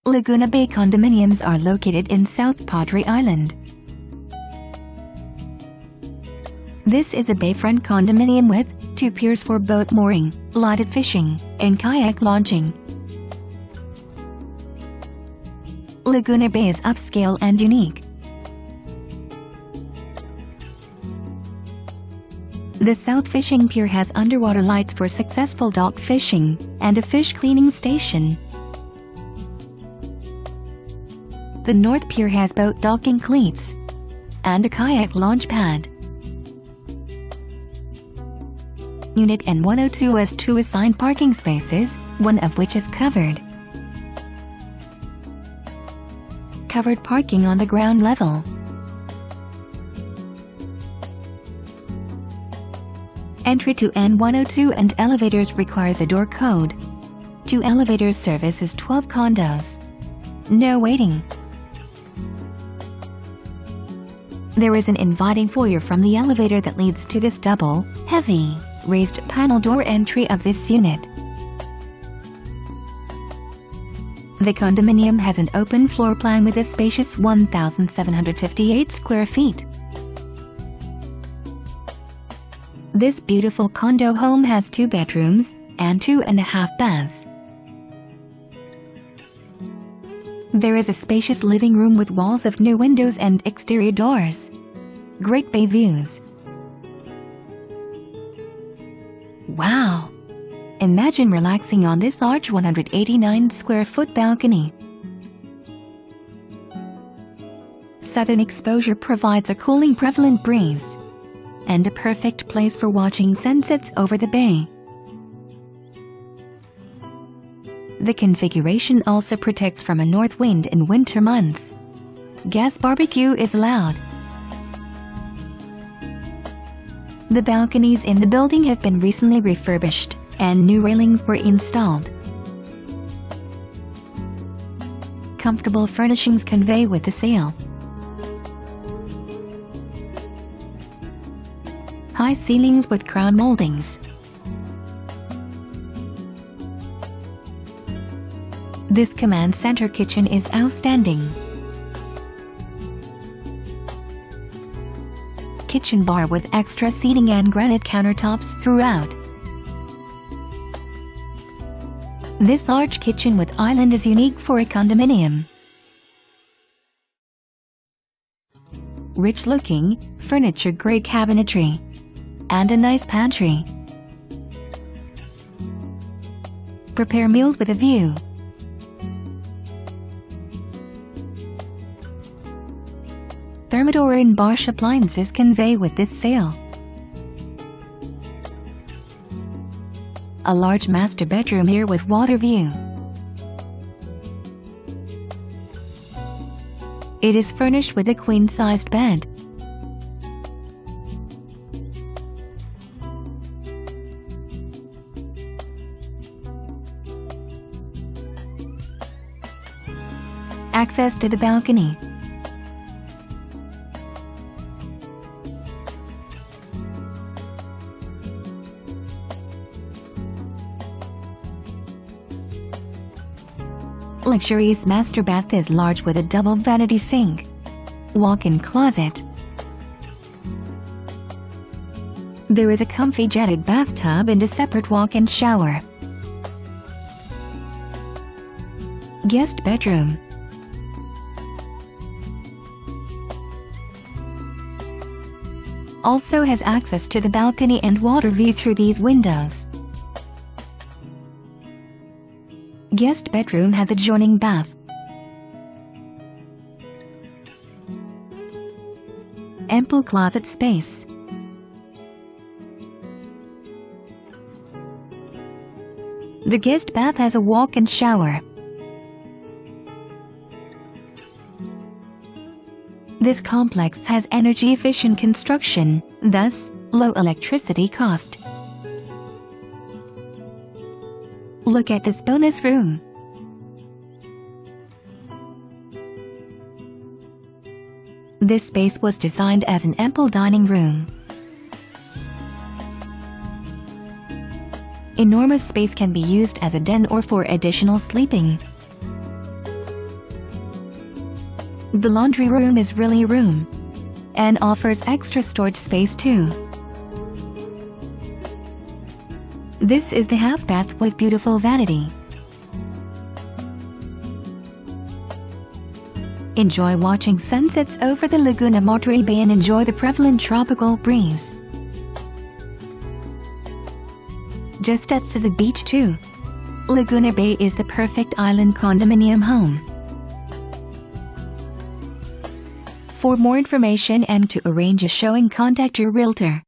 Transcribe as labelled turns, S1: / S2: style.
S1: Laguna Bay condominiums are located in South Padre Island. This is a bayfront condominium with 2 piers for boat mooring, lighted fishing, and kayak launching. Laguna Bay is upscale and unique. The South Fishing Pier has underwater lights for successful dock fishing, and a fish cleaning station. The North Pier has boat docking cleats, and a kayak launch pad. Unit N102 has 2 assigned parking spaces, one of which is covered. Covered parking on the ground level. Entry to N102 and elevators requires a door code. 2 elevators services 12 condos. No waiting. There is an inviting foyer from the elevator that leads to this double, heavy, raised panel door entry of this unit. The condominium has an open floor plan with a spacious 1,758 square feet. This beautiful condo home has 2 bedrooms and 2.5 baths. There is a spacious living room with walls of new windows and exterior doors. Great bay views. Wow! Imagine relaxing on this large 189 square foot balcony. Southern exposure provides a cooling prevalent breeze, and a perfect place for watching sunsets over the bay. The configuration also protects from a north wind in winter months. Gas barbecue is allowed. The balconies in the building have been recently refurbished, and new railings were installed. Comfortable furnishings convey with the sale. High ceilings with crown moldings. This command center kitchen is outstanding. Kitchen bar with extra seating and granite countertops throughout. This large kitchen with island is unique for a condominium. Rich-looking, furniture-grade cabinetry, and a nice pantry. Prepare meals with a view. Thermadore and Bosch appliances convey with this sale. A large master bedroom here with water view. It is furnished with a queen-sized bed. Access to the balcony. Luxurious master bath is large with a double vanity sink. Walk-in closet. There is a comfy jetted bathtub and a separate walk-in shower. Guest bedroom. Also has access to the balcony and water view through these windows. Guest bedroom has adjoining bath. Ample closet space. The guest bath has a walk-in shower. This complex has energy-efficient construction, thus, low electricity cost. Look at this bonus room. This space was designed as an ample dining room. Enormous space can be used as a den or for additional sleeping. The laundry room is really room and offers extra storage space too. This is the half bath with beautiful vanity. Enjoy watching sunsets over the Laguna Madre Bay and enjoy the prevalent tropical breeze. Just steps to the beach too. Laguna Bay is the perfect island condominium home. For more information and to arrange a showing, contact your realtor.